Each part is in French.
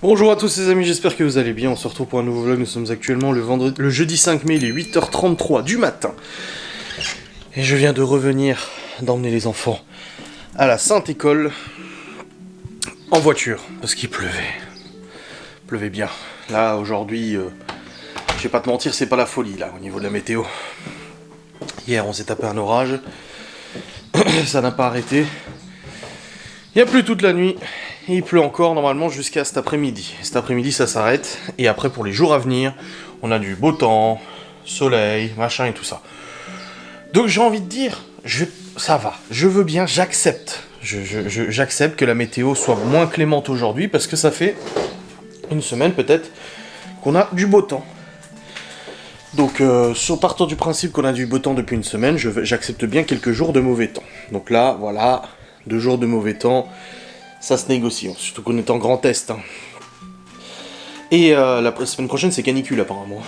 Bonjour à tous les amis, j'espère que vous allez bien, on se retrouve pour un nouveau vlog, nous sommes actuellement le jeudi 5 mai, il est 8h33 du matin. Et je viens de revenir d'emmener les enfants à la Sainte École en voiture, parce qu'il pleuvait. Il pleuvait bien. Là aujourd'hui, je vais pas te mentir, c'est pas la folie là au niveau de la météo. Hier on s'est tapé un orage, ça n'a pas arrêté. Il a plu toute la nuit. Et il pleut encore normalement jusqu'à cet après-midi. Cet après-midi ça s'arrête. Et après pour les jours à venir, on a du beau temps, soleil, machin et tout ça. Donc j'ai envie de dire, ça va, je veux bien, j'accepte. J'accepte que la météo soit moins clémente aujourd'hui parce que ça fait une semaine peut-être qu'on a du beau temps. Donc partant du principe qu'on a du beau temps depuis une semaine, j'accepte bien quelques jours de mauvais temps. Donc là, voilà, 2 jours de mauvais temps. Ça se négocie, surtout qu'on est en Grand Est. Hein. Et la semaine prochaine, c'est canicule apparemment.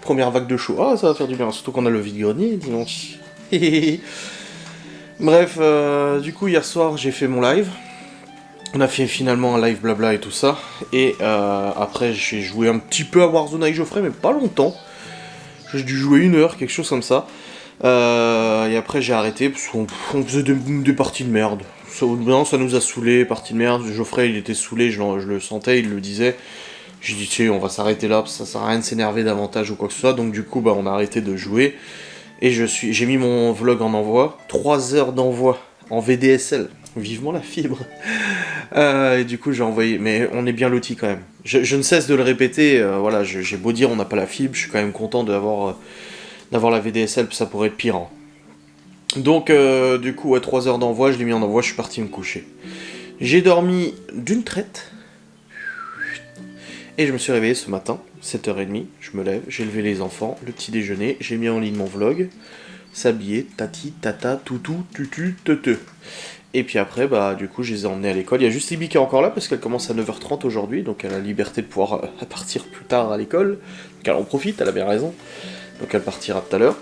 Première vague de chaud. Ah, ça va faire du bien, surtout qu'on a le vide-grenier dimanche. Bref, du coup, hier soir, j'ai fait mon live. On a fait finalement un live blabla et tout ça. Et après, j'ai joué un petit peu à Warzone avec Geoffrey, mais pas longtemps. J'ai dû jouer 1 heure, quelque chose comme ça. Et après, j'ai arrêté parce qu'on faisait des parties de merde. Ça nous a saoulé, partie de merde. Geoffrey il était saoulé, je le sentais, il le disait. J'ai dit tiens, on va s'arrêter là, parce que ça sert à rien de s'énerver davantage ou quoi que ce soit. Donc du coup on a arrêté de jouer. Et j'ai mis mon vlog en envoi. 3 heures d'envoi en VDSL. Vivement la fibre. Et du coup j'ai envoyé. Mais on est bien lotis quand même. Je ne cesse de le répéter, voilà, j'ai beau dire on n'a pas la fibre, je suis quand même content d'avoir la VDSL, ça pourrait être pire. Hein. Donc, du coup, à 3 heures d'envoi, je l'ai mis en envoi, je suis parti me coucher. J'ai dormi d'une traite. Et je me suis réveillé ce matin, 7h30, je me lève, j'ai levé les enfants, le petit déjeuner, j'ai mis en ligne mon vlog, s'habiller, tati, tata, toutou, tutu, teute. Et puis après, du coup, je les ai emmenés à l'école. Il y a juste Libby qui est encore là, parce qu'elle commence à 9h30 aujourd'hui, donc elle a la liberté de pouvoir partir plus tard à l'école. Donc elle en profite, elle a bien raison. Donc elle partira tout à l'heure.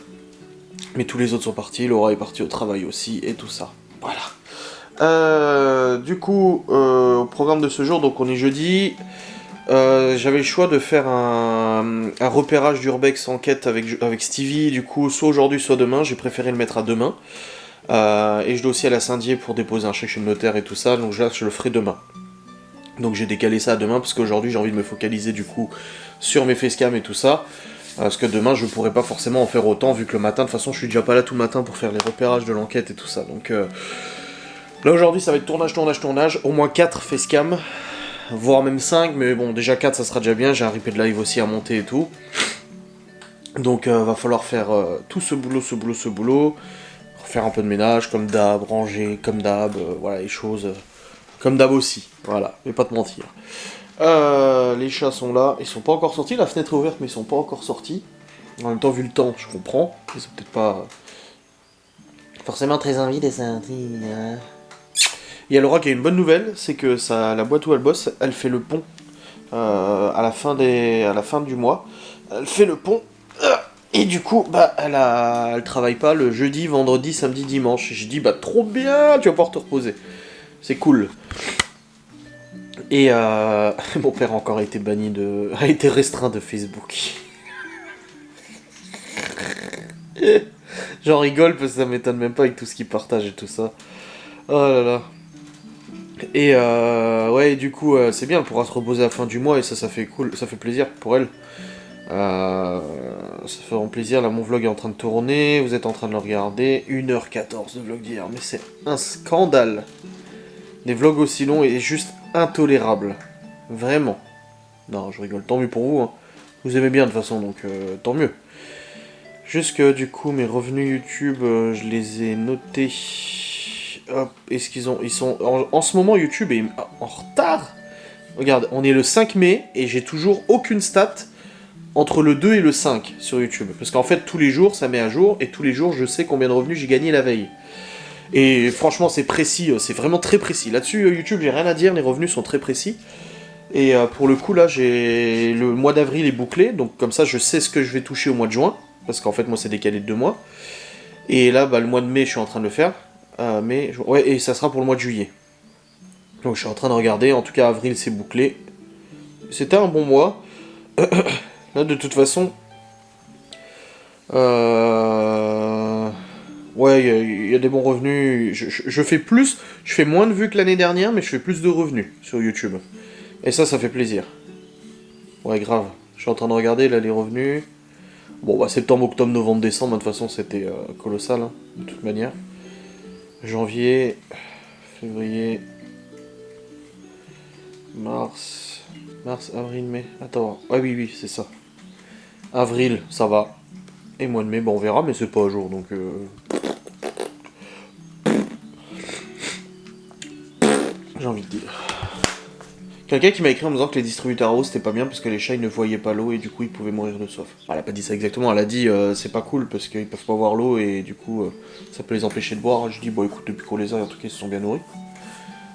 Mais tous les autres sont partis, Laura est partie au travail aussi, et tout ça. Voilà. Du coup, au programme de ce jour, donc on est jeudi. J'avais le choix de faire un repérage d'Urbex enquête avec Stevie, du coup, soit aujourd'hui, soit demain. J'ai préféré le mettre à demain. Et je dois aussi aller à Saint-Dié pour déposer un chèque chez le notaire et tout ça, donc là, je le ferai demain. Donc j'ai décalé ça à demain, parce qu'aujourd'hui, j'ai envie de me focaliser, du coup, sur mes facecam et tout ça. Parce que demain, je pourrais pas forcément en faire autant, vu que le matin, de toute façon, je suis déjà pas là tout le matin pour faire les repérages de l'enquête et tout ça. Donc là, aujourd'hui, ça va être tournage. Au moins 4 facecam, voire même 5, mais bon, déjà 4, ça sera déjà bien. J'ai un replay de live aussi à monter et tout. Donc va falloir faire tout ce boulot. Faire un peu de ménage, comme d'hab, ranger, comme d'hab, voilà, les choses comme d'hab aussi. Voilà, je vais pas te mentir. Les chats sont là, ils sont pas encore sortis, la fenêtre est ouverte mais ils sont pas encore sortis. En même temps, vu le temps, je comprends, ils sont peut-être pas forcément très envie de sortir. Il y a Laura qui a une bonne nouvelle, c'est que la boîte où elle bosse, elle fait le pont à la fin du mois. Elle fait le pont et du coup, elle travaille pas le jeudi, vendredi, samedi, dimanche. J'ai dit trop bien, tu vas pouvoir te reposer. C'est cool. Et mon père a encore été a été restreint de Facebook. J'en rigole parce que ça m'étonne même pas avec tout ce qu'il partage et tout ça. Oh là là. Et ouais, du coup, c'est bien, elle pourra se reposer à la fin du mois et ça fait cool, ça fait plaisir pour elle. Ça fait vraiment plaisir, là mon vlog est en train de tourner, vous êtes en train de le regarder. 1h14 de vlog d'hier, mais c'est un scandale. Des vlogs aussi longs est juste intolérable. Vraiment. Non, je rigole, tant mieux pour vous. Hein. Vous aimez bien de toute façon, donc tant mieux. Juste que du coup, mes revenus YouTube, je les ai notés. Hop, est-ce qu'ils sont... En ce moment, YouTube est en retard. Regarde, on est le 5 mai et j'ai toujours aucune stat entre le 2 et le 5 sur YouTube. Parce qu'en fait, tous les jours, ça met à jour et tous les jours, je sais combien de revenus j'ai gagné la veille. Et franchement, c'est précis, c'est vraiment très précis. Là-dessus, YouTube, j'ai rien à dire, les revenus sont très précis. Et pour le coup, là, le mois d'avril est bouclé, donc comme ça, je sais ce que je vais toucher au mois de juin, parce qu'en fait, moi, c'est décalé de 2 mois. Et là, le mois de mai, je suis en train de le faire. Ouais, et ça sera pour le mois de juillet. Donc, je suis en train de regarder. En tout cas, avril, c'est bouclé. C'était un bon mois. Là, de toute façon... Ouais, il y a des bons revenus. Je fais plus... Je fais moins de vues que l'année dernière, mais je fais plus de revenus sur YouTube. Et ça fait plaisir. Ouais, grave. Je suis en train de regarder, là, les revenus. Bon, bah, septembre, octobre, novembre, décembre, de toute façon, c'était colossal, hein, de toute manière. Janvier, février, mars, avril, mai. Attends, ah oui, c'est ça. Avril, ça va. Et mois de mai, bon, on verra, mais c'est pas à jour, donc... J'ai envie de dire. Quelqu'un qui m'a écrit en me disant que les distributeurs à eau c'était pas bien parce que les chats ils ne voyaient pas l'eau et du coup ils pouvaient mourir de soif. Elle a pas dit ça exactement, elle a dit c'est pas cool parce qu'ils peuvent pas voir l'eau et du coup ça peut les empêcher de boire. Je dis bon écoute depuis qu'on les a en tout cas ils se sont bien nourris.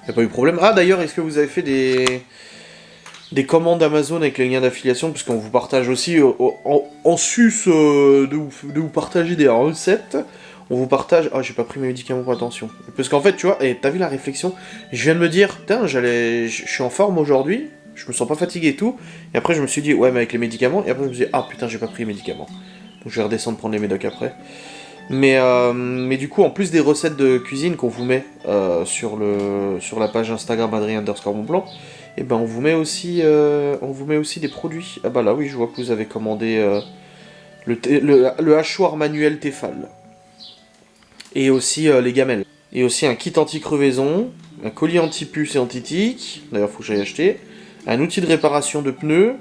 Y a pas eu de problème. Ah d'ailleurs est-ce que vous avez fait des commandes Amazon avec les liens d'affiliation parce qu'on vous partage aussi en sus de vous partager des recettes. On vous partage... Ah, j'ai pas pris mes médicaments pour attention. Parce qu'en fait, tu vois, et t'as vu la réflexion? Je viens de me dire, putain, je suis en forme aujourd'hui, je me sens pas fatigué et tout. Et après, je me suis dit, ouais, mais avec les médicaments. Et après, je me suis dit, ah putain, j'ai pas pris les médicaments. Donc je vais redescendre prendre les médocs après. Mais du coup, en plus des recettes de cuisine qu'on vous met sur la page Instagram Adrien_Montblanc, et ben on vous met aussi des produits. Ah bah là, oui, je vois que vous avez commandé le hachoir manuel Tefal. Et aussi les gamelles. Et aussi un kit anti-crevaison, un collier anti-puce et anti-tic, d'ailleurs faut que j'aille acheter, un outil de réparation de pneus,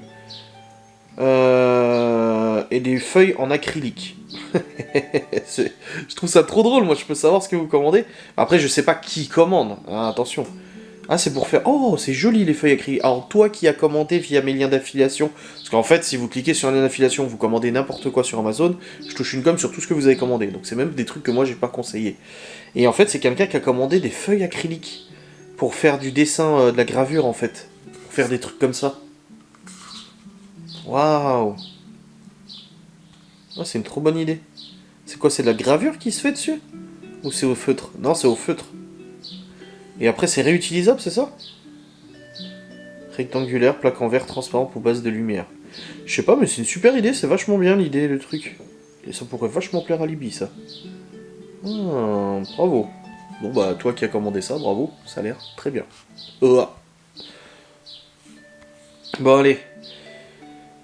et des feuilles en acrylique. Je trouve ça trop drôle, moi je peux savoir ce que vous commandez. Après je sais pas qui commande, hein, attention. Ah c'est pour faire... Oh c'est joli les feuilles acryliques. Alors toi qui as commandé via mes liens d'affiliation, parce qu'en fait si vous cliquez sur un lien d'affiliation, vous commandez n'importe quoi sur Amazon, je touche une com sur tout ce que vous avez commandé. Donc c'est même des trucs que moi j'ai pas conseillé. Et en fait c'est quelqu'un qui a commandé des feuilles acryliques pour faire du dessin, de la gravure en fait. Pour faire des trucs comme ça. Waouh. Oh, c'est une trop bonne idée. C'est quoi, c'est de la gravure qui se fait dessus? Ou c'est au feutre? Non c'est au feutre. Et après c'est réutilisable, c'est ça? Rectangulaire, plaque en verre transparent pour base de lumière. Je sais pas, mais c'est une super idée, c'est vachement bien l'idée, le truc. Et ça pourrait vachement plaire à Libby, ça. Ah, bravo. Bon bah, toi qui as commandé ça, bravo, ça a l'air très bien. Bon allez.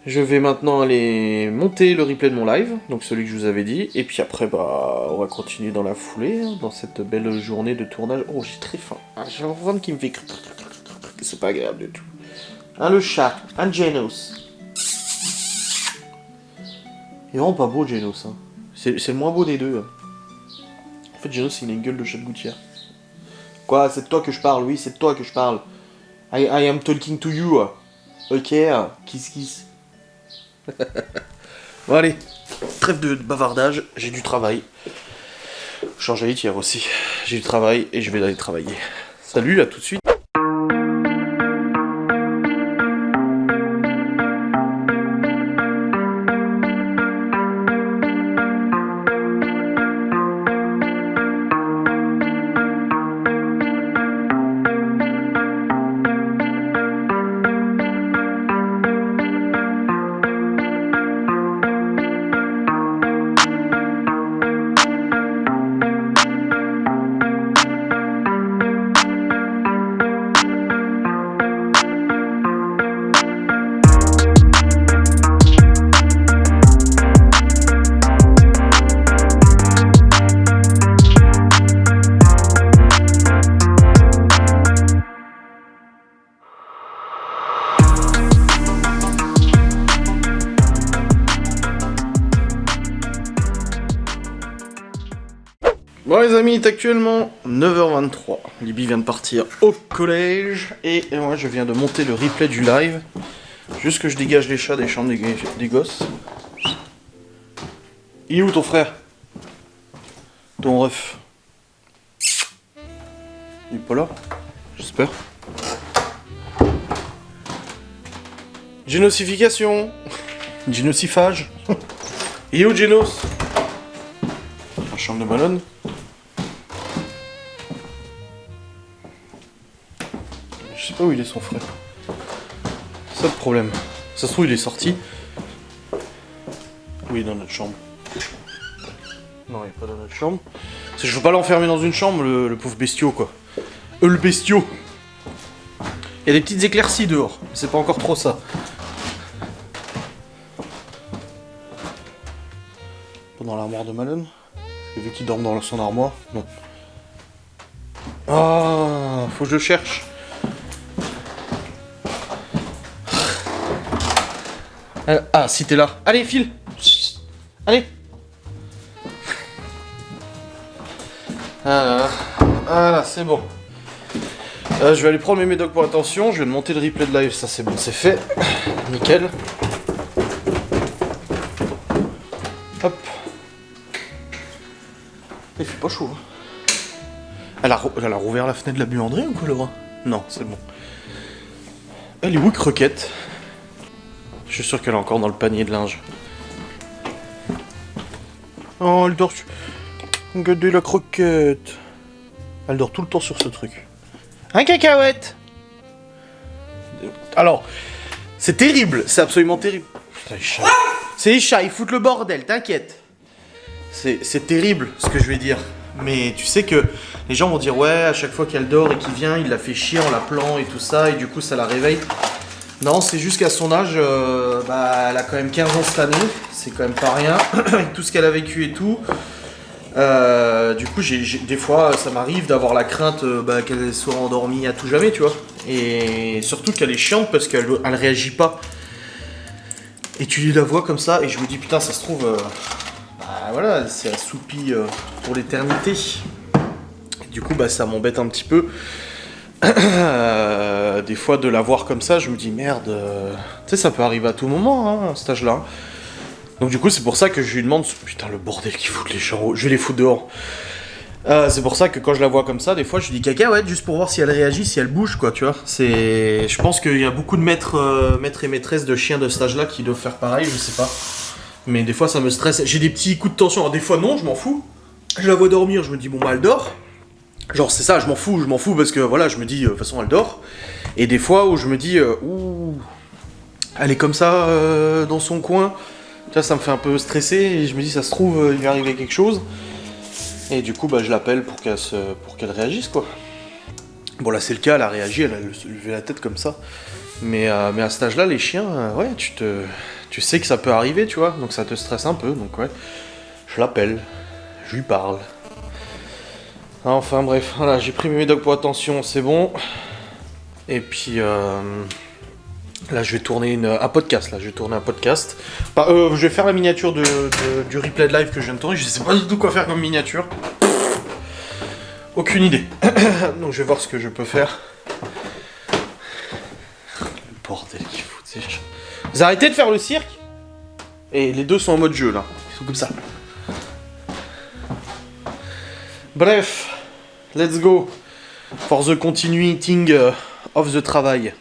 Je vais maintenant aller monter le replay de mon live, donc celui que je vous avais dit, et puis après, bah, on va continuer dans la foulée, hein, dans cette belle journée de tournage. Oh, j'ai très faim. Ah, j'ai un ventre qui me fait... C'est pas agréable du tout. Hein, le chat. Un Genos. Il est vraiment pas beau, Genos. Hein. C'est le moins beau des deux. Hein. En fait, Genos, il a une gueule de chat de gouttière. Quoi, c'est de toi que je parle, oui, c'est de toi que je parle. I am talking to you. Ok, kiss. Bon allez, trêve de bavardage, j'ai du travail. Je change la litière aussi. J'ai du travail et je vais aller travailler. Salut, à tout de suite. Bon les amis, il est actuellement 9h23. Libby vient de partir au collège et moi je viens de monter le replay du live. Juste que je dégage les chats des chambres des gosses. Il est où ton frère? Ton ref? Il est pas là? J'espère. Génosification. Génosifage. Il est où Genos? La chambre de ballon. Je sais pas où il est son frère. ça le problème. Ça se trouve, il est sorti. Oui, dans notre chambre. Non, il est pas dans notre chambre. Parce que je veux pas l'enfermer dans une chambre, le pauvre bestiau, quoi. Le bestiau. Il y a des petites éclaircies dehors, mais c'est pas encore trop ça. Pas dans l'armoire de Malone. Parce que vu qu'il dort dans son armoire, non. Ah, faut que je le cherche. Ah, si t'es là. Allez, file. Allez. Voilà, c'est bon. Je vais aller prendre mes médocs pour l'attention. Je vais monter le replay de live. Ça, c'est bon, c'est fait. Nickel. Hop. Il fait pas chaud. Hein. Elle a rouvert la fenêtre de la buanderie ou quoi, Laura? Non, c'est bon. Elle est où, croquette? Je suis sûr qu'elle est encore dans le panier de linge. Oh, elle dort sur... Regardez la croquette. Elle dort tout le temps sur ce truc. Un cacahuète. Alors, c'est terrible. C'est absolument terrible. Putain, les chats. C'est les chats, ils foutent le bordel, t'inquiète. C'est terrible, ce que je vais dire. Mais tu sais que les gens vont dire, ouais, à chaque fois qu'elle dort et qu'il vient, il la fait chier en l'appelant et tout ça, et du coup, ça la réveille. Non, c'est juste qu'à son âge, elle a quand même 15 ans cette année, c'est quand même pas rien, avec tout ce qu'elle a vécu et tout. Du coup, des fois, ça m'arrive d'avoir la crainte qu'elle soit endormie à tout jamais, tu vois. Et surtout qu'elle est chiante parce qu'elle réagit pas. Et tu la vois comme ça, et je me dis, putain, ça se trouve, voilà, c'est assoupi pour l'éternité. Du coup, ça m'embête un petit peu. Des fois de la voir comme ça, je me dis merde, tu sais, ça peut arriver à tout moment, hein, à cet âge-là. Donc du coup, c'est pour ça que je lui demande, putain, le bordel qu'ils foutent les gens, je vais les foutre dehors. C'est pour ça que quand je la vois comme ça, des fois, je lui dis cacahuète, juste pour voir si elle réagit, si elle bouge, quoi, tu vois. Je pense qu'il y a beaucoup de maîtres et maîtresses de chiens de cet âge-là qui doivent faire pareil, je sais pas. Mais des fois, ça me stresse. J'ai des petits coups de tension. Alors des fois, non, je m'en fous. Je la vois dormir, je me dis bon, elle dort. Genre c'est ça, je m'en fous parce que voilà, je me dis de toute façon elle dort. Et des fois où je me dis ouh, elle est comme ça dans son coin, tu vois, ça me fait un peu stresser et je me dis ça se trouve il lui arriver quelque chose. Et du coup je l'appelle pour qu'elle réagisse quoi. Bon là c'est le cas, elle a réagi, elle a levé la tête comme ça. Mais à cet âge-là les chiens, ouais tu sais que ça peut arriver, tu vois, donc ça te stresse un peu, donc ouais, je l'appelle, je lui parle. Enfin bref, voilà, j'ai pris mes médocs pour attention, c'est bon. Et puis là je vais tourner un podcast, je vais faire la miniature du replay de live que je viens de tourner, je sais pas du tout quoi faire comme miniature. Aucune idée. Donc je vais voir ce que je peux faire. Le bordel qu'ils foutent ces chats. Vous arrêtez de faire le cirque? Et les deux sont en mode jeu là, ils sont comme ça. Bref, let's go for the continuing of the travail.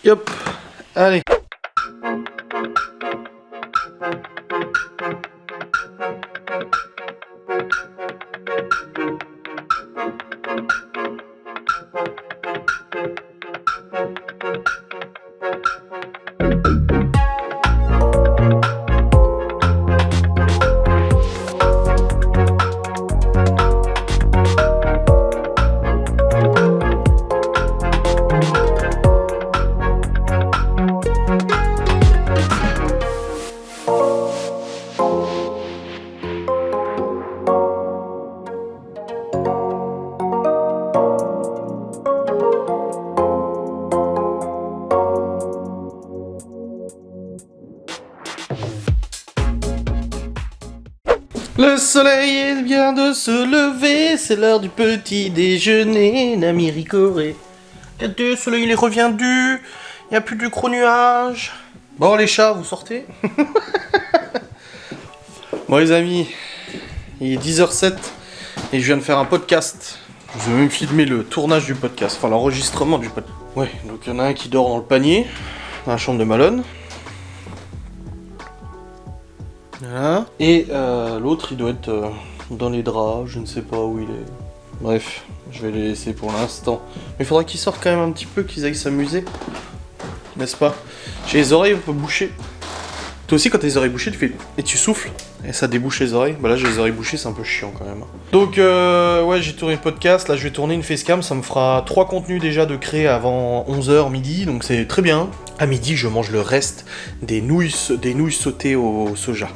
Yop, allez. Le soleil vient de se lever, c'est l'heure du petit déjeuner, Nami Ricoré. Le soleil il est reviendu, il n'y a plus de gros nuages. Bon les chats, vous sortez? Bon les amis, il est 10h07 et je viens de faire un podcast. Je vous ai même filmé le tournage du podcast, enfin l'enregistrement du podcast. Ouais, donc il y en a un qui dort dans le panier, dans la chambre de Malone. Voilà. Et l'autre il doit être dans les draps, je ne sais pas où il est. Bref, je vais les laisser pour l'instant. Mais il faudra qu'ils sortent quand même un petit peu, qu'ils aillent s'amuser. N'est-ce pas? J'ai les oreilles un peu bouchées. Toi aussi, quand t'as les oreilles bouchées, tu fais... Et tu souffles, et ça débouche les oreilles. Bah là, j'ai les oreilles bouchées, c'est un peu chiant quand même. Donc, ouais, j'ai tourné le podcast. Là, je vais tourner une facecam. Ça me fera 3 contenus déjà de créer avant 11h midi. Donc, c'est très bien. À midi, je mange le reste des nouilles sautées au soja.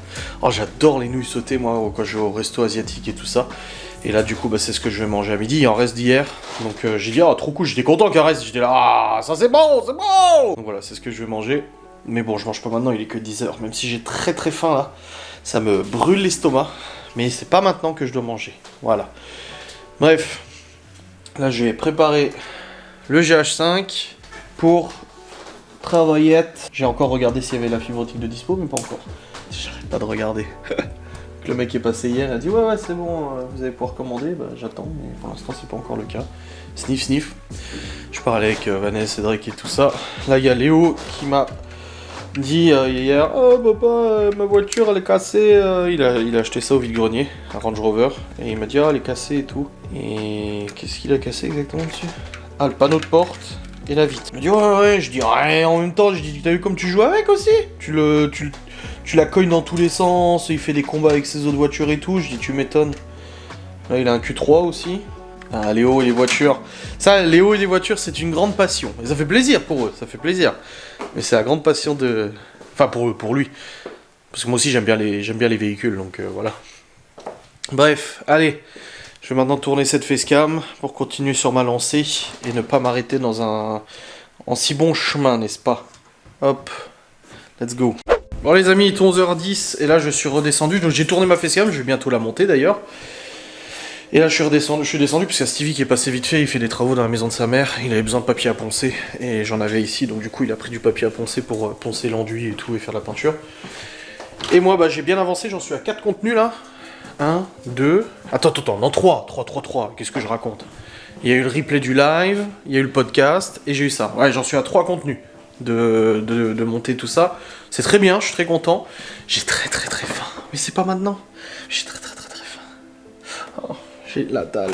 Oh, j'adore les nouilles sautées, moi, quand je vais au resto asiatique et tout ça. Et là, du coup, bah, c'est ce que je vais manger à midi. Il en reste d'hier. Donc, j'ai dit, oh, trop cool. J'étais content qu'il en reste. J'étais là, ah, ça c'est bon, c'est bon. Donc, voilà, c'est ce que je vais manger. Mais bon, je mange pas maintenant, il est que 10h. Même si j'ai très très faim là, ça me brûle l'estomac. Mais c'est pas maintenant que je dois manger. Voilà. Bref, là je vais préparer le GH5 pour travailler. J'ai encore regardé s'il y avait la fibre optique de dispo, mais pas encore. J'arrête pas de regarder. Le mec est passé hier, il a dit ouais c'est bon, vous allez pouvoir commander. Bah j'attends, mais pour l'instant c'est pas encore le cas. Sniff sniff. Je parlais avec Vanessa, Cédric et tout ça. Là il y a Léo qui m'a dit hier, oh papa, ma voiture elle est cassée. Il a acheté ça au vide-grenier, un Range Rover, et il m'a dit, ah elle est cassée et tout. Et qu'est-ce qu'il a cassé exactement dessus? Ah, le panneau de porte et la vitre. Il m'a dit, ouais, je dis, ouais, en même temps, je dis, t'as vu comme tu joues avec aussi? Tu la cognes dans tous les sens, il fait des combats avec ses autres voitures et tout, je dis, tu m'étonnes. Là, il a un Q3 aussi. Ah, Léo et les voitures. Ça, Léo et les voitures, c'est une grande passion. Et ça fait plaisir pour eux, ça fait plaisir. Mais c'est la grande passion de... Enfin, pour lui. Parce que moi aussi, j'aime bien les véhicules, donc voilà. Bref, allez. Je vais maintenant tourner cette facecam pour continuer sur ma lancée et ne pas m'arrêter en si bon chemin, n'est-ce pas? Hop, let's go. Bon les amis, il est 11h10 et là je suis redescendu. Donc j'ai tourné ma facecam, je vais bientôt la monter d'ailleurs. Et là je suis descendu parce qu'il y a Stevie qui est passé vite fait, il fait des travaux dans la maison de sa mère, il avait besoin de papier à poncer, et j'en avais ici, donc du coup il a pris du papier à poncer pour poncer l'enduit et tout, et faire la peinture. Et moi bah j'ai bien avancé, j'en suis à 4 contenus là. 1, 2... Attends, non 3, qu'est-ce que je raconte? Il y a eu le replay du live, il y a eu le podcast, et j'ai eu ça. Ouais, j'en suis à 3 contenus de monter tout ça. C'est très bien, je suis très content. J'ai très faim, mais c'est pas maintenant. J'ai très faim. Oh. J'ai la dalle.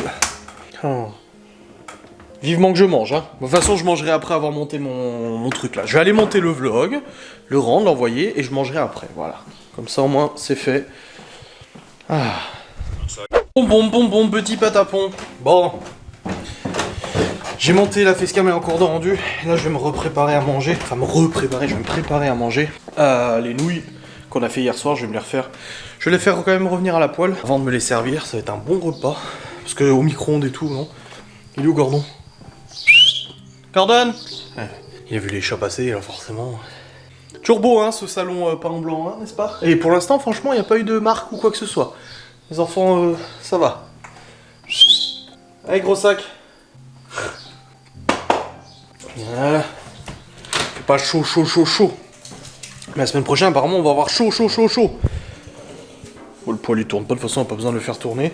Oh. Vivement que je mange, hein. De toute façon, je mangerai après avoir monté mon truc là. Je vais aller monter le vlog, le rendre, l'envoyer, et je mangerai après. Voilà. Comme ça, au moins, c'est fait. Ah. Bon, petit patapon. Bon. J'ai monté la facecam et encore de rendu. Et là, je vais me repréparer à manger. Enfin, je vais me préparer à manger. Les nouilles qu'on a fait hier soir, je vais me les refaire. Je vais les faire quand même revenir à la poêle avant de me les servir. Ça va être un bon repas. Parce que au micro-ondes et tout, non? Il est où Gordon? Gordon? Il a vu les chats passer, alors forcément. Toujours beau, hein, ce salon peint blanc, hein, n'est-ce pas? Et pour l'instant, franchement, il n'y a pas eu de marque ou quoi que ce soit. Les enfants, ça va. Allez, gros sac. Voilà. Fait pas chaud. Mais la semaine prochaine, apparemment, on va avoir chaud. Bon, le poêle il tourne pas, de toute façon, on n'a pas besoin de le faire tourner.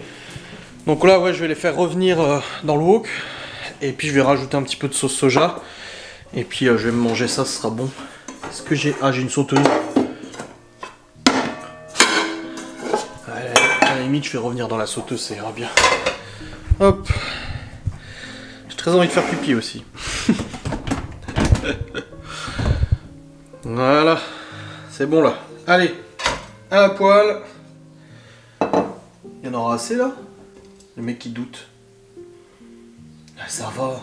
Donc là, ouais, je vais les faire revenir dans le wok. Et puis, je vais rajouter un petit peu de sauce soja. Et puis, je vais me manger ça, ce sera bon. Est-ce que j'ai... Ah, j'ai une sauteuse. À la limite, je vais revenir dans la sauteuse, ça ira bien. Hop. J'ai très envie de faire pipi aussi. Voilà. C'est bon, là. Allez. À la poêle. Il y en aura assez, là? Le mec qui doute. Ah, ça va.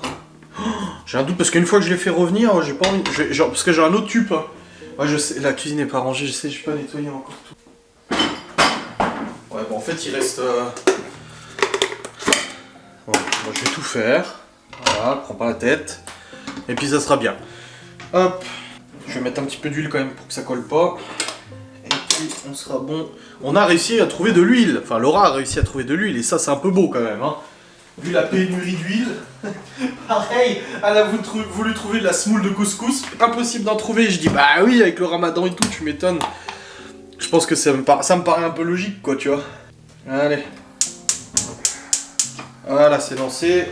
Oh, j'ai un doute parce qu'une fois que je l'ai fait revenir, j'ai pas envie. Parce que j'ai un autre tube. Hein. Ouais, je sais, la cuisine n'est pas rangée, je sais, je peux pas nettoyer encore tout. Ouais, bon, en fait, il reste. Bon, moi, je vais tout faire. Voilà, prends pas la tête. Et puis, ça sera bien. Hop. Je vais mettre un petit peu d'huile quand même pour que ça colle pas. Et puis, on sera bon. On a réussi à trouver de l'huile. Enfin, Laura a réussi à trouver de l'huile. Et ça, c'est un peu beau quand même. Hein. Vu la pénurie d'huile. Pareil, elle a voulu trouver de la semoule de couscous. Impossible d'en trouver. Je dis, bah oui, avec le ramadan et tout, tu m'étonnes. Je pense que ça me paraît un peu logique, quoi, tu vois. Allez. Voilà, c'est lancé.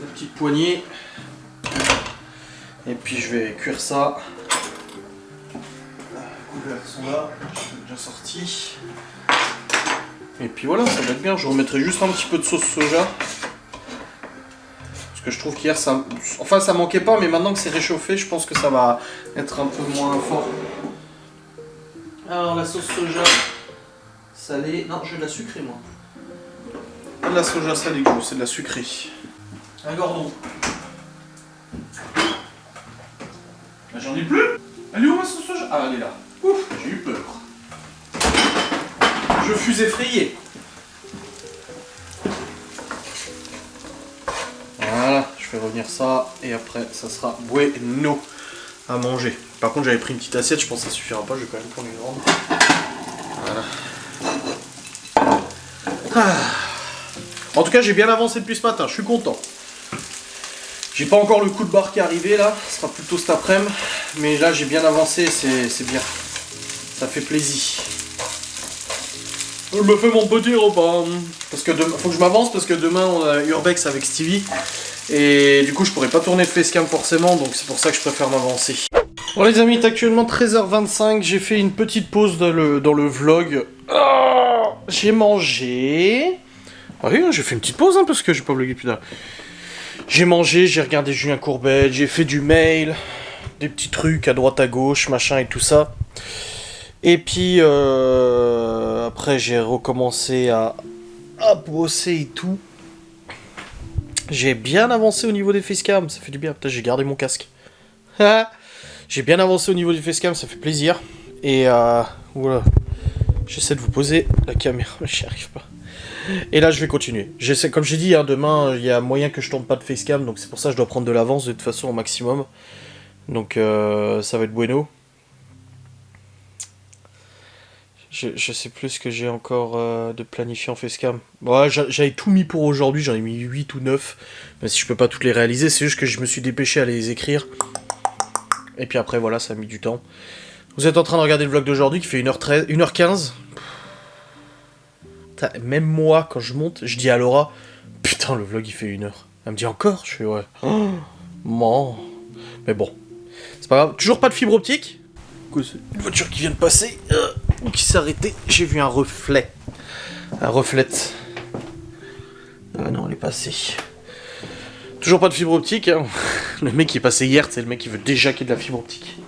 La petite poignée. Et puis, je vais cuire ça. Les couverts sont là. Je suis déjà sorti. Et puis voilà, ça va être bien. Je remettrai juste un petit peu de sauce soja. Parce que je trouve qu'hier, ça... Enfin, ça manquait pas, mais maintenant que c'est réchauffé, je pense que ça va être un peu moins fort. Alors, la sauce soja salée... Non, je veux de la sucrée, moi. Pas de la soja salée que je veux, c'est de la sucrée. Un Gordon. Bah, j'en ai plus. Elle est où ma sauce soja? Ah, elle est là. Ouf, j'ai eu peur. Je fus effrayé. Voilà, je fais revenir ça et après ça sera bueno à manger. Par contre j'avais pris une petite assiette, je pense que ça suffira pas, je vais quand même prendre une grande. Voilà. En tout cas j'ai bien avancé depuis ce matin, je suis content. J'ai pas encore le coup de barre qui est arrivé là, ce sera plutôt cet après-midi. Mais là j'ai bien avancé, c'est bien. Ça fait plaisir. Je me fais mon petit repas. Parce que faut que je m'avance parce que demain on a Urbex avec Stevie. Et du coup je pourrais pas tourner de facecam forcément, donc c'est pour ça que je préfère m'avancer. Bon les amis, il est actuellement 13h25, j'ai fait une petite pause dans le vlog. Oh, j'ai mangé. Ah oui, j'ai fait une petite pause parce que j'ai pas vlogué plus tard. J'ai mangé, j'ai regardé Julien Courbet, j'ai fait du mail, des petits trucs à droite à gauche, machin et tout ça. Et puis après j'ai recommencé à bosser et tout. J'ai bien avancé au niveau des facecam, ça fait du bien. Putain, j'ai gardé mon casque. J'ai bien avancé au niveau du facecam, ça fait plaisir. Et voilà. J'essaie de vous poser la caméra, mais j'y arrive pas. Et là je vais continuer. Comme j'ai dit, hein, demain il y a moyen que je tourne pas de facecam, donc c'est pour ça que je dois prendre de l'avance de toute façon au maximum. Donc ça va être bueno. Je sais plus ce que j'ai encore de planifié en facecam. Ouais, j'avais tout mis pour aujourd'hui, j'en ai mis 8 ou 9. Même si je peux pas toutes les réaliser, c'est juste que je me suis dépêché à les écrire. Et puis après, voilà, ça a mis du temps. Vous êtes en train de regarder le vlog d'aujourd'hui qui fait 1h13, 1h15. Putain, même moi, quand je monte, je dis à Laura, putain, le vlog il fait 1 heure. Elle me dit encore? Je fais ouais. Oh, man. Mais bon, c'est pas grave. Toujours pas de fibre optique. Une voiture qui vient de passer, qui s'est arrêtée. J'ai vu un reflet. Un reflet. Ah non, elle est passée. Toujours pas de fibre optique. Hein. Le mec qui est passé hier, c'est le mec qui veut déjà qu'il y ait de la fibre optique.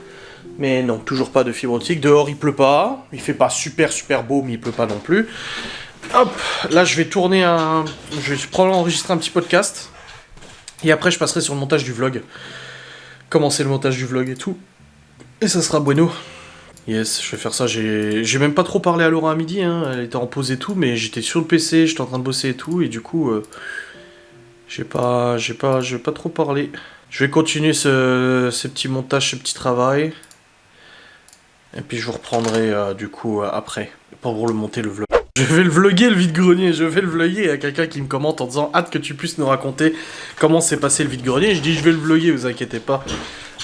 Mais non, toujours pas de fibre optique. Dehors, il pleut pas. Il fait pas super beau, mais il pleut pas non plus. Hop, là, je vais tourner un... Je vais probablement enregistrer un petit podcast. Et après, je passerai sur le montage du vlog. Commencer le montage du vlog et tout. Et ça sera bueno. Yes, je vais faire ça. J'ai même pas trop parlé à Laura à midi, hein. Elle était en pause et tout, mais j'étais sur le PC, j'étais en train de bosser et tout, et du coup, j'ai pas trop parlé. Je vais continuer ces petits montages, ce petit travail. Et puis je vous reprendrai du coup après, pour le monter le vlog. Je vais le vlogger le vide-grenier, je vais le vlogger à quelqu'un qui me commente en disant hâte que tu puisses nous raconter comment s'est passé le vide-grenier. Je dis je vais le vlogger, vous inquiétez pas.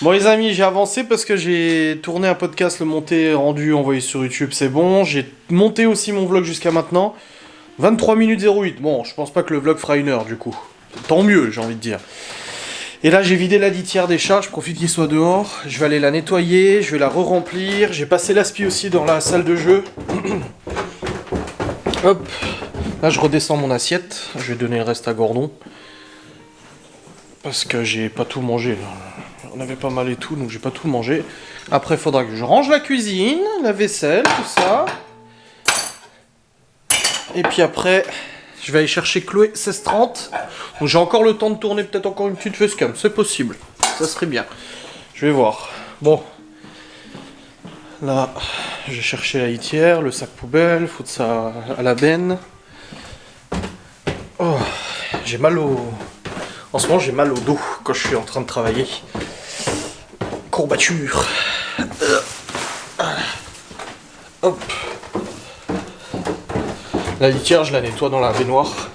Bon les amis, j'ai avancé parce que j'ai tourné un podcast, le monté, rendu, envoyé sur YouTube, c'est bon. J'ai monté aussi mon vlog jusqu'à maintenant. 23 minutes 08, bon je pense pas que le vlog fera 1 heure du coup. Tant mieux j'ai envie de dire. Et là j'ai vidé la litière des chats, je profite qu'il soit dehors. Je vais aller la nettoyer, je vais la re-remplir. J'ai passé l'aspi aussi dans la salle de jeu. Hop, là je redescends mon assiette. Je vais donner le reste à Gordon. Parce que j'ai pas tout mangé là. On avait pas mal et tout, donc j'ai pas tout mangé. Après, il faudra que je range la cuisine, la vaisselle, tout ça. Et puis après, je vais aller chercher Chloé 16h30. Donc j'ai encore le temps de tourner peut-être encore une petite facecam, c'est possible. Ça serait bien. Je vais voir. Bon. Là, je vais chercher la litière, le sac poubelle, foutre ça à la benne. Oh, j'ai mal au... En ce moment, j'ai mal au dos quand je suis en train de travailler. Courbature. Hop. La litière, je la nettoie dans la baignoire.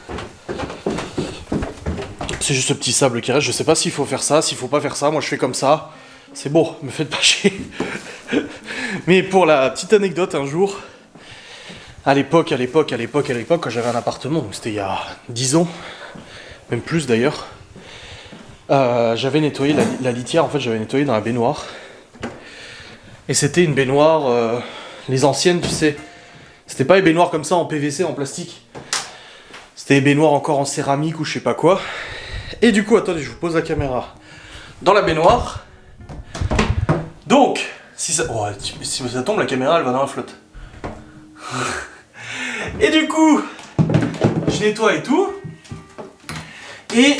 C'est juste ce petit sable qui reste. Je sais pas s'il faut faire ça, s'il faut pas faire ça. Moi, je fais comme ça. C'est beau, me faites pas chier. Mais pour la petite anecdote, un jour, à l'époque, quand j'avais un appartement, donc c'était il y a 10 ans, même plus d'ailleurs, j'avais nettoyé la litière, en fait j'avais nettoyé dans la baignoire. Et c'était une baignoire, les anciennes, tu sais, C'était pas les baignoires comme ça en PVC, en plastique. C'était des baignoires encore en céramique ou je sais pas quoi. Et du coup, attendez, je vous pose la caméra dans la baignoire. Donc, si ça tombe, la caméra, elle va dans la flotte. Et du coup, je nettoie et tout. Et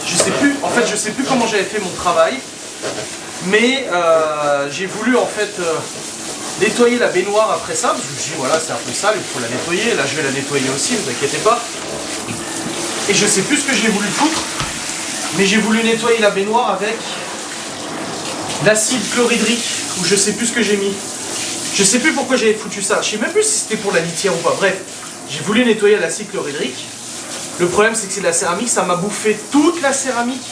je sais plus, en fait, je sais plus comment j'avais fait mon travail. Mais j'ai voulu en fait nettoyer la baignoire après ça, parce que je me suis dit voilà c'est un peu sale, il faut la nettoyer, là je vais la nettoyer aussi, vous inquiétez pas. Et je sais plus ce que j'ai voulu foutre, mais j'ai voulu nettoyer la baignoire avec l'acide chlorhydrique, ou je sais plus ce que j'ai mis. Je sais plus pourquoi j'avais foutu ça, je sais même plus si c'était pour la litière ou pas, bref, j'ai voulu nettoyer l'acide chlorhydrique. Le problème c'est que c'est de la céramique, ça m'a bouffé toute la céramique.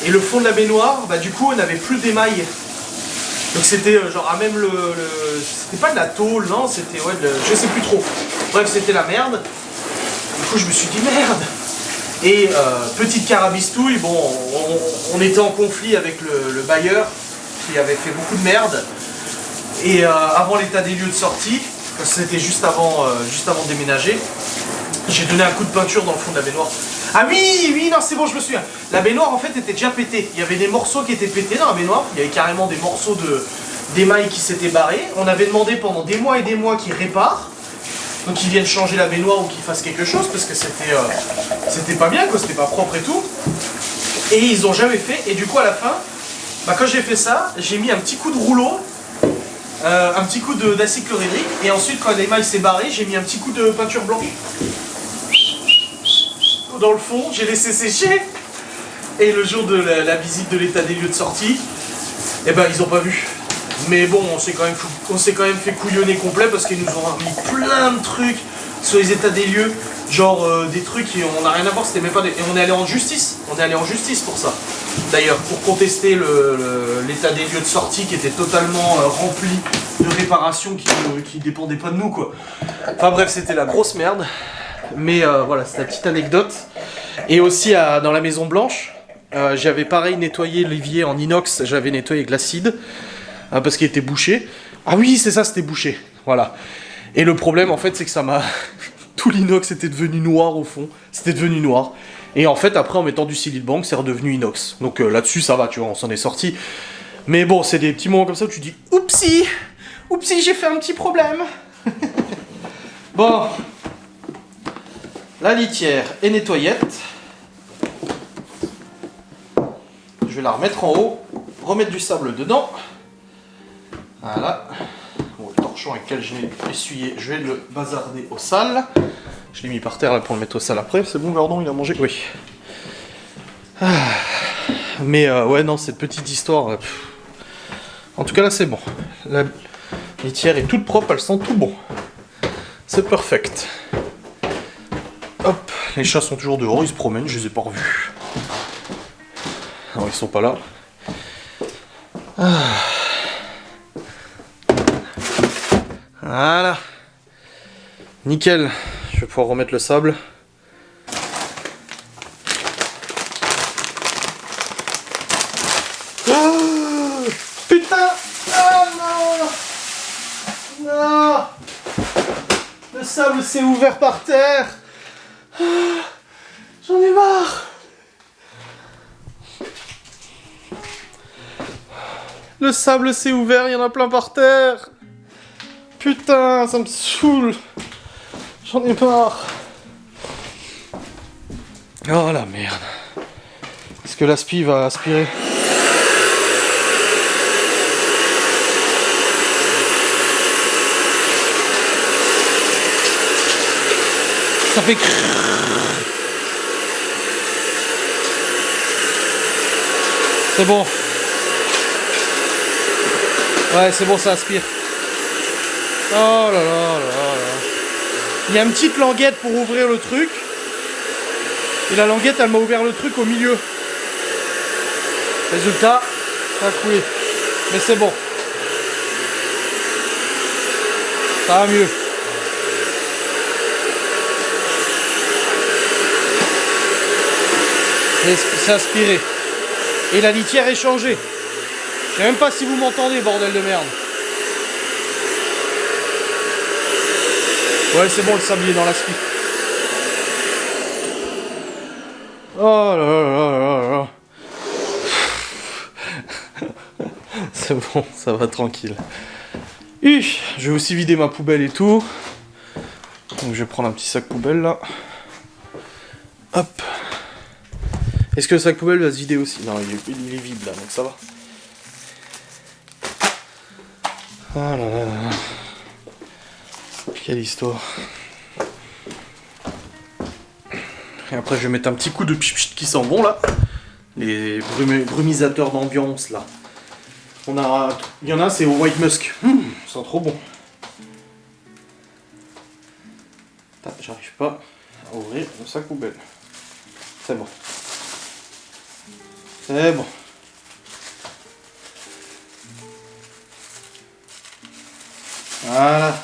Et le fond de la baignoire, bah du coup on n'avait plus d'émail. Donc c'était genre à même c'était pas de la tôle, non, c'était ouais, je sais plus trop. Bref, c'était la merde. Du coup je me suis dit merde. Et petite carabistouille, bon, on était en conflit avec le bailleur qui avait fait beaucoup de merde. Et avant l'état des lieux de sortie, c'était juste avant de déménager, j'ai donné un coup de peinture dans le fond de la baignoire. Ah oui, non, c'est bon, je me souviens. La baignoire, en fait, était déjà pétée. Il y avait des morceaux qui étaient pétés dans la baignoire. Il y avait carrément des morceaux d'émail qui s'étaient barrés. On avait demandé pendant des mois et des mois qu'ils réparent. Donc qu'ils viennent changer la baignoire ou qu'ils fassent quelque chose, parce que c'était pas bien, quoi. C'était pas propre et tout. Et ils ont jamais fait. Et du coup, à la fin, bah, quand j'ai fait ça, j'ai mis un petit coup de rouleau, un petit coup d'acide chlorhydrique. Et ensuite, quand l'émail s'est barré, j'ai mis un petit coup de peinture blanche dans le fond, j'ai laissé sécher. Et le jour de la visite de l'état des lieux de sortie, eh ben ils ont pas vu. Mais bon, on s'est quand même fait couillonner complet parce qu'ils nous ont mis plein de trucs sur les états des lieux, genre des trucs et on n'a rien à voir, c'était même pas des... Et on est allé en justice. On est allé en justice pour ça. D'ailleurs, pour contester l'état des lieux de sortie qui était totalement rempli de réparations qui dépendaient pas de nous, quoi. Enfin bref, c'était la grosse merde. Mais voilà, c'est la petite anecdote. Et aussi dans la Maison Blanche, j'avais pareil nettoyé l'évier en inox, j'avais nettoyé avec l'acide, parce qu'il était bouché. Ah oui, c'est ça, c'était bouché. Voilà. Et le problème, en fait, c'est que ça m'a... Tout l'inox était devenu noir au fond. C'était devenu noir. Et en fait, après, en mettant du Silitbank, c'est redevenu inox. Donc là-dessus, ça va, tu vois, on s'en est sorti. Mais bon, c'est des petits moments comme ça où tu dis « Oupsie, j'ai fait un petit problème. » Bon... La litière est nettoyette. Je vais la remettre en haut, remettre du sable dedans. Voilà. Bon, le torchon avec lequel j'ai essuyé, je vais le bazarder au sale. Je l'ai mis par terre là pour le mettre au sale après. C'est bon, Gordon, il a mangé? Oui. Mais ouais, non, cette petite histoire... En tout cas, là, c'est bon. La litière est toute propre, elle sent tout bon. C'est perfect. Hop, les chats sont toujours dehors, ils se promènent, je les ai pas revus. Non, ils sont pas là. Voilà. Nickel. Je vais pouvoir remettre le sable. Oh, putain! Ah non! Non! Le sable s'est ouvert par terre! J'en ai marre. Le sable s'est ouvert, il y en a plein par terre. Putain, ça me saoule. J'en ai marre. Oh la merde. Est-ce que l'aspi va aspirer? Ça fait... C'est bon. Ouais, c'est bon, ça aspire. Oh là là là là. Il y a une petite languette pour ouvrir le truc. Et la languette, elle m'a ouvert le truc au milieu. Résultat, ça a coulé. Mais c'est bon. Ça va mieux. C'est aspiré. Et la litière est changée. Je sais même pas si vous m'entendez, bordel de merde. Ouais, c'est bon, le sablier dans la spi. Oh là là là là là. C'est bon, ça va tranquille. Je vais aussi vider ma poubelle et tout. Donc je vais prendre un petit sac poubelle là. Hop. Est-ce que le sac poubelle va se vider aussi? Non, il est vide là, donc ça va. Ah là là là. Quelle histoire. Et après je vais mettre un petit coup de pchit qui sent bon là. Les brumisateurs d'ambiance là. Il y en a, c'est au White Musk. Ça sent trop bon. J'arrive pas à ouvrir le sac poubelle. C'est bon. C'est bon. Voilà.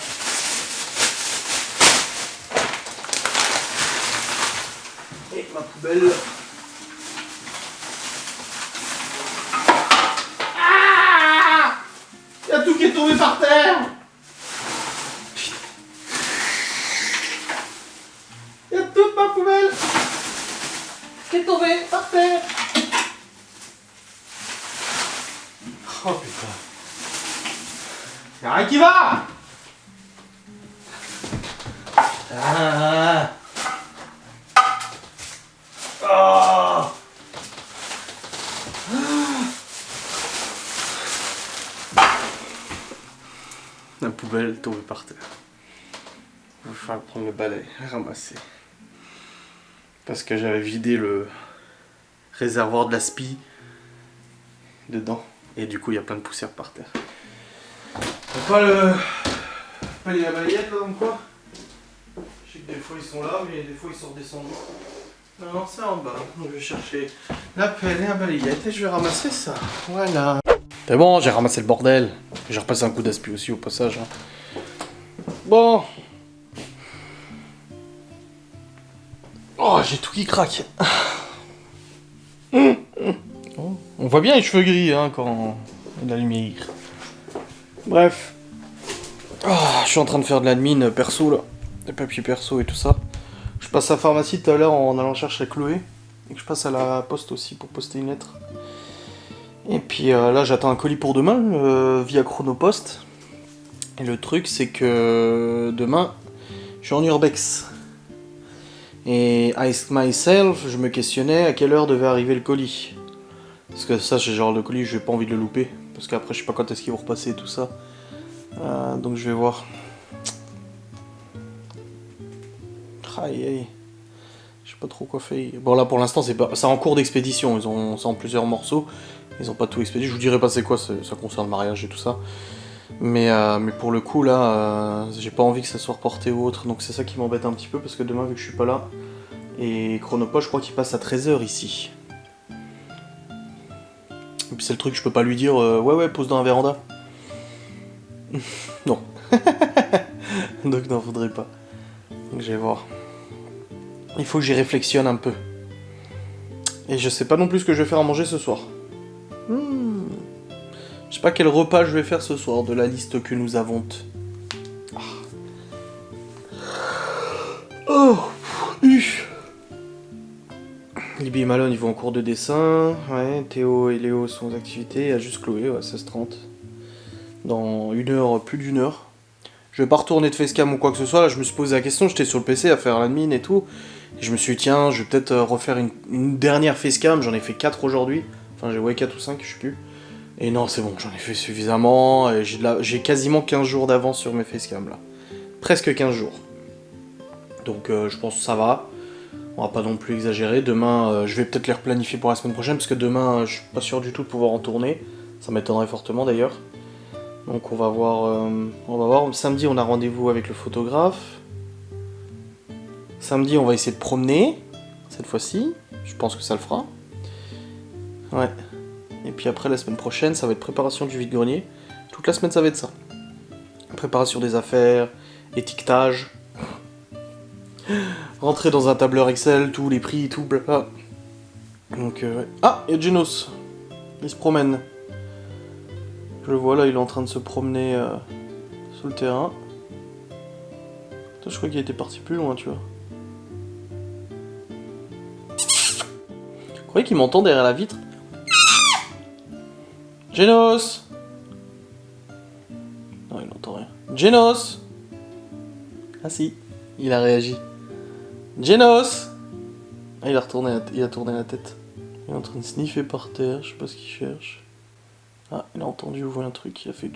Et ma poubelle. Ah! Il y a tout qui est tombé par terre. Il y a toute ma poubelle qui est tombée par terre. Oh putain. Y'a rien qui va. Ah. Oh. La poubelle est tombée par terre. Il va falloir prendre le balai et ramasser. Parce que j'avais vidé le réservoir de la spi dedans. Et du coup, il y a plein de poussière par terre. T'as pas les balayettes là, donc quoi? Je sais que des fois ils sont là, mais des fois ils sont redescendus. Non, c'est en bas. Donc je vais chercher la pelle et la balayette et je vais ramasser ça. Voilà. C'est bon, j'ai ramassé le bordel. J'ai repassé un coup d'aspi aussi au passage. Hein. Bon. Oh, j'ai tout qui craque. On voit bien les cheveux gris hein, quand il y a la lumière. Bref. Oh, je suis en train de faire de l'admin perso là. Des papiers perso et tout ça. Je passe à la pharmacie tout à l'heure en allant chercher Chloé. Et que je passe à la poste aussi pour poster une lettre. Et puis là j'attends un colis pour demain via Chronopost. Et le truc c'est que demain je suis en urbex. Et Ask Myself, je me questionnais à quelle heure devait arriver le colis. Parce que ça c'est genre le colis, j'ai pas envie de le louper. Parce qu'après je sais pas quand est-ce qu'ils vont repasser et tout ça. Donc je vais voir. Aïe aïe. Je sais pas trop quoi faire. Bon là pour l'instant c'est en cours d'expédition, ils ont ça en plusieurs morceaux. Ils ont pas tout expédié, je vous dirai pas c'est quoi, ça concerne le mariage et tout ça. Mais pour le coup là, j'ai pas envie que ça soit reporté ou autre, donc c'est ça qui m'embête un petit peu parce que demain vu que je suis pas là, et Chronopost je crois qu'il passe à 13h ici. Et puis c'est le truc, je peux pas lui dire ouais pose dans la véranda. Non. Donc non, faudrait pas. Donc je vais voir. Il faut que j'y réflexionne un peu. Et je sais pas non plus ce que je vais faire à manger ce soir. Je sais pas quel repas je vais faire ce soir de la liste que nous avons. Ah. Oh. Libby et Malone ils vont en cours de dessin. Ouais, Théo et Léo sont aux activités. Il y a juste Chloé, ouais, 16h30. Dans une heure, plus d'une heure. Je vais pas retourner de facecam ou quoi que ce soit. Là, je me suis posé la question. J'étais sur le PC à faire l'admin et tout. Et je me suis dit, tiens, je vais peut-être refaire une dernière facecam. J'en ai fait 4 aujourd'hui. Enfin, j'ai 4 ou 5, je sais plus. Et non, c'est bon, j'en ai fait suffisamment. Et j'ai quasiment 15 jours d'avance sur mes facecams là. Presque 15 jours. Donc je pense que ça va. On va pas non plus exagérer. Demain, je vais peut-être les replanifier pour la semaine prochaine. Parce que demain, je suis pas sûr du tout de pouvoir en tourner. Ça m'étonnerait fortement d'ailleurs. Donc on va voir. Samedi, on a rendez-vous avec le photographe. Samedi, on va essayer de promener. Cette fois-ci. Je pense que ça le fera. Ouais. Et puis après, la semaine prochaine, ça va être préparation du vide-grenier. Toute la semaine, ça va être ça. Préparation des affaires, étiquetage. Rentrer dans un tableur Excel, tous les prix, tout, blabla. Donc, ouais. Ah, il y a Genos. Il se promène. Je le vois là, il est en train de se promener sur le terrain. Je crois qu'il était parti plus loin, tu vois. Vous croyez qu'il m'entend derrière la vitre? Genos! Non, il n'entend rien. Genos! Ah si, il a réagi. Genos! Ah, il a tourné la tête. Il est en train de sniffer par terre, je sais pas ce qu'il cherche. Ah, il a entendu ouvrir un truc, il a fait...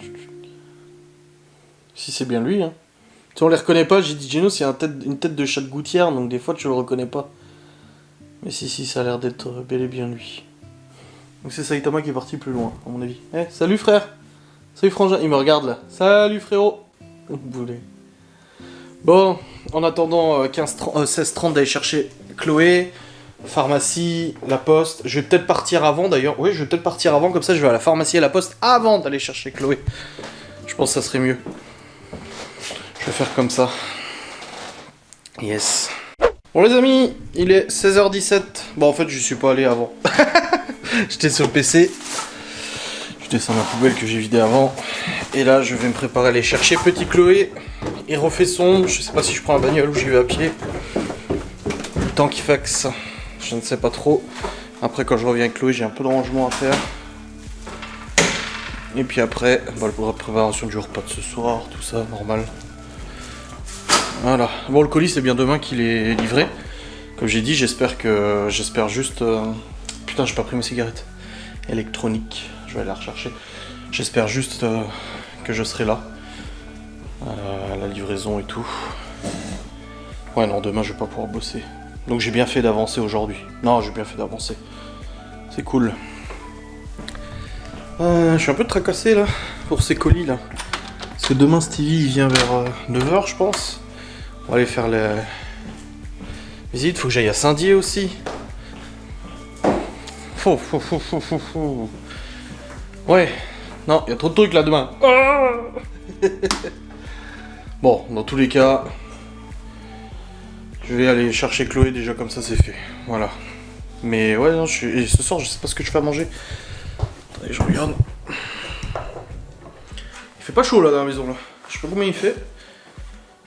Si c'est bien lui, hein. Si on les reconnaît pas, j'ai dit Genos, il y a une tête de chat de gouttière, donc des fois tu le reconnais pas. Mais si, ça a l'air d'être bel et bien lui. Donc c'est Saitama qui est parti plus loin, à mon avis. Eh, salut frère! Salut frangin, il me regarde là. Salut frérot! Boulet. Bon, en attendant 16h30 d'aller chercher Chloé, pharmacie, la poste. Je vais peut-être partir avant d'ailleurs. Oui, je vais peut-être partir avant, comme ça je vais à la pharmacie et à la poste avant d'aller chercher Chloé. Je pense que ça serait mieux. Je vais faire comme ça. Yes. Bon les amis, il est 16h17. Bon en fait je suis pas allé avant. J'étais sur le PC. Je descends la poubelle que j'ai vidée avant. Et là je vais me préparer à aller chercher petit Chloé. Il refait sombre, je sais pas si je prends la bagnole ou j'y vais à pied. Tant qu'il faxe, je ne sais pas trop. Après quand je reviens avec Chloé j'ai un peu de rangement à faire. Et puis après, bah, la préparation du repas de ce soir, tout ça, normal. Voilà. Bon le colis c'est bien demain qu'il est livré. Comme j'ai dit, j'espère juste... Putain j'ai pas pris mes cigarettes. Électroniques, je vais aller la rechercher. J'espère juste que je serai là. La livraison et tout. Ouais non, demain je vais pas pouvoir bosser. Donc j'ai bien fait d'avancer aujourd'hui. Non, j'ai bien fait d'avancer. C'est cool. Je suis un peu tracassé là, pour ces colis là. Parce que demain Stevie il vient vers 9h je pense. On va aller faire les visites, faut que j'aille à Saint-Dié aussi. Ouais, non, il y a trop de trucs là demain. Bon, dans tous les cas, je vais aller chercher Chloé déjà comme ça c'est fait. Voilà. Mais ouais, non, et ce soir je sais pas ce que je fais à manger. Attendez, je regarde. Il fait pas chaud là dans la maison là. Je sais pas combien il fait.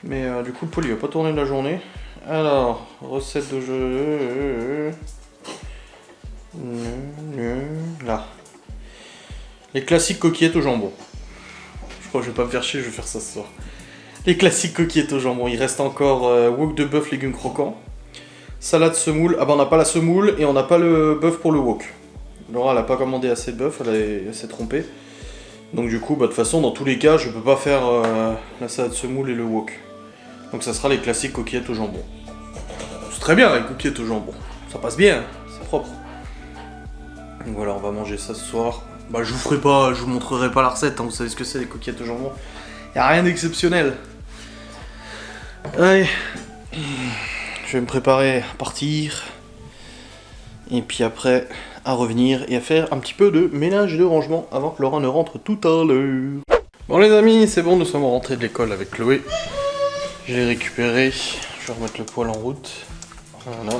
Mais du coup le poêle il va pas tourner de la journée. Alors, recette de jeu. Là. Les classiques coquillettes au jambon. Je crois que je vais pas me faire chier, je vais faire ça ce soir. Les classiques coquillettes au jambon. Il reste encore wok de bœuf, légumes croquants. Salade semoule. Ah bah on n'a pas la semoule et on n'a pas le bœuf pour le wok. Laura elle a pas commandé assez de bœuf, elle s'est trompée. Donc du coup, bah, de toute façon, dans tous les cas, je peux pas faire la salade semoule et le wok. Donc ça sera les classiques coquillettes au jambon. C'est très bien les coquillettes au jambon. Ça passe bien, c'est propre. Donc voilà, on va manger ça ce soir. Bah je vous montrerai pas la recette, hein, vous savez ce que c'est les coquillettes au jambon. Y a rien d'exceptionnel. Allez, je vais me préparer à partir. Et puis après, à revenir et à faire un petit peu de ménage et de rangement avant que Laura ne rentre tout à l'heure. Bon les amis, c'est bon, nous sommes rentrés de l'école avec Chloé. Je l'ai récupéré, je vais remettre le poêle en route. Voilà.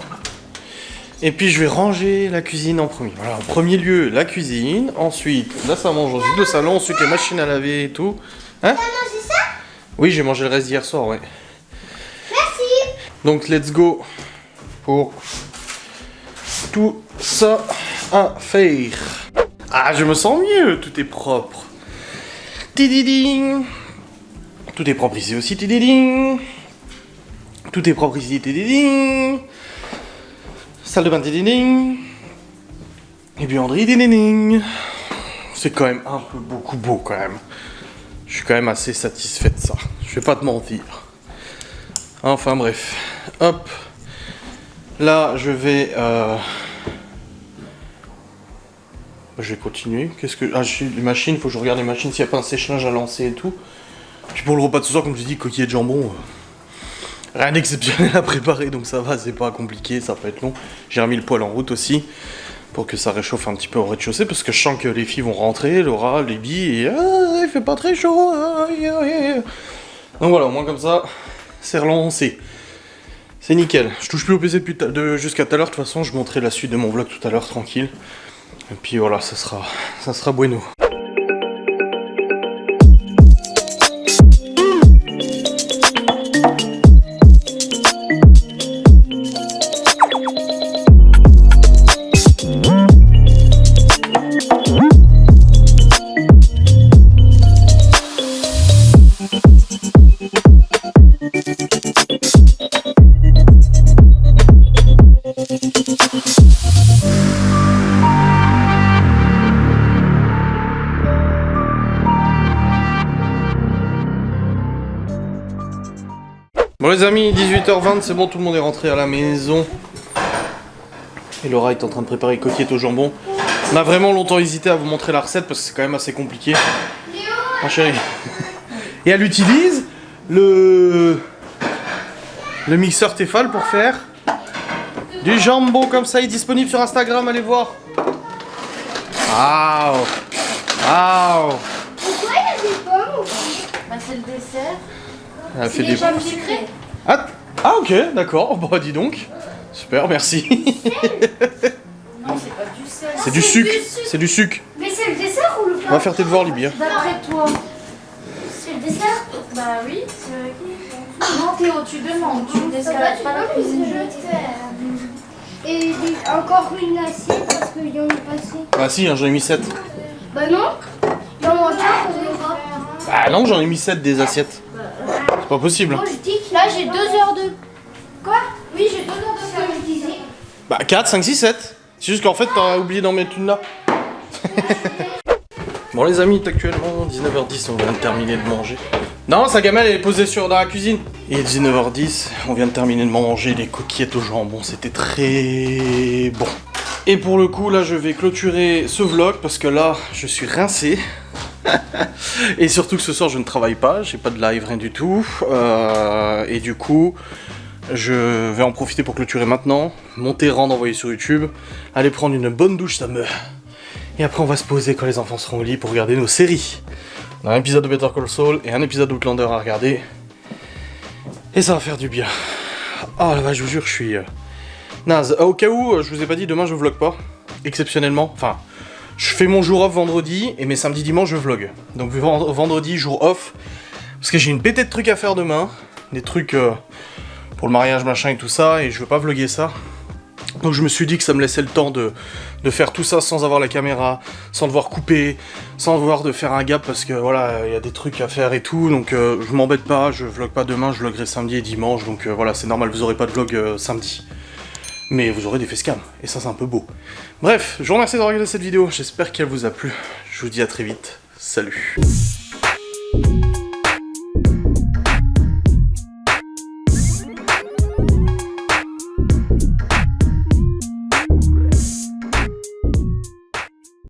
Et puis je vais ranger la cuisine en premier. Voilà, en premier lieu, la cuisine. Ensuite, là ça mange ensuite le salon, ensuite les machines à laver et tout. Hein? T'as mangé ça? Oui, j'ai mangé le reste d'hier soir, ouais. Merci. Donc let's go pour tout ça à faire. Ah, je me sens mieux, tout est propre. Tididing. Tout est propre ici aussi, tididing. Tout est propre ici, tididing. Salle de bain, tididing. Et buanderie, tididing. C'est quand même un peu beaucoup beau quand même. Je suis quand même assez satisfait de ça. Je vais pas te mentir. Enfin bref. Hop. Là, je vais continuer. Qu'est-ce que... Ah, les machines, faut que je regarde les machines s'il n'y a pas un sèche-linge à lancer et tout. Puis pour le repas de ce soir, comme je dis, coquillettes de jambon. Rien d'exceptionnel à préparer, donc ça va, c'est pas compliqué, ça peut être long. J'ai remis le poêle en route aussi, pour que ça réchauffe un petit peu au rez-de-chaussée, parce que je sens que les filles vont rentrer, Laura, Libby, et il fait pas très chaud. Donc voilà, au moins comme ça, c'est relancé. C'est nickel. Je touche plus au PC jusqu'à tout à l'heure, de toute façon, je montrerai la suite de mon vlog tout à l'heure, tranquille. Et puis voilà, ça sera bueno. Bon les amis, 18h20, c'est bon, tout le monde est rentré à la maison. Et Laura est en train de préparer coquillettes au jambon. On a vraiment longtemps hésité à vous montrer la recette parce que c'est quand même assez compliqué. Ma chérie. Et elle utilise le mixeur Tefal pour faire du jambon comme ça. Il est disponible sur Instagram, allez voir. Waouh. Waouh. Pourquoi il y a des pommes? Bah c'est le dessert. Elle fait C'est des des pommes sucrées. Ah ok, d'accord, bah dis donc. Super, merci. Non, c'est pas du sel. C'est du sucre, c'est du sucre. Mais c'est le dessert ou le plat? On va faire tes devoirs, Libya. D'après toi. C'est le dessert? Bah oui, c'est... Non Théo, tu demandes, tu ne désires pas la cuisine. Et encore une assiette parce qu'il y en a passé. Bah si, hein, j'en ai mis 7. Bah non. Il en manque un pour le gras. Bah non, j'en ai mis 7 des assiettes. C'est pas possible. Moi je dis que là j'ai 2 heures de... Quoi? Oui j'ai 2 heures de ce que je disais. Bah 4, 5, 6, 7. C'est juste qu'en fait t'as oublié d'en mettre une là. Bon les amis, actuellement 19h10, on vient de terminer de manger. Non, sa gamelle elle est posée dans la cuisine. Il est 19h10, on vient de terminer de manger les coquillettes au jambon, c'était très bon. Et pour le coup là je vais clôturer ce vlog parce que là je suis rincé. Et surtout que ce soir je ne travaille pas, j'ai pas de live, rien du tout. Et du coup, je vais en profiter pour clôturer maintenant, monter, rendre, envoyer sur YouTube, aller prendre une bonne douche, ça me... Et après on va se poser quand les enfants seront au lit pour regarder nos séries. On a un épisode de Better Call Saul et un épisode d'Outlander à regarder. Et ça va faire du bien. Oh là là, je vous jure, je suis naze. Au cas où, je vous ai pas dit, demain je vlog pas. Exceptionnellement, enfin... Je fais mon jour off vendredi, et mes samedis dimanche je vlog. Donc vendredi, jour off, parce que j'ai une pétée de trucs à faire demain. Des trucs pour le mariage, machin et tout ça, et je veux pas vlogger ça. Donc je me suis dit que ça me laissait le temps de faire tout ça sans avoir la caméra, sans devoir couper, sans devoir de faire un gap, parce que voilà, il y a des trucs à faire et tout. Donc je m'embête pas, je vlog pas demain, je vloggerai samedi et dimanche. Donc voilà, c'est normal, vous aurez pas de vlog samedi. Mais vous aurez des facecam, et ça c'est un peu beau. Bref, je vous remercie d'avoir regardé cette vidéo, j'espère qu'elle vous a plu. Je vous dis à très vite, salut.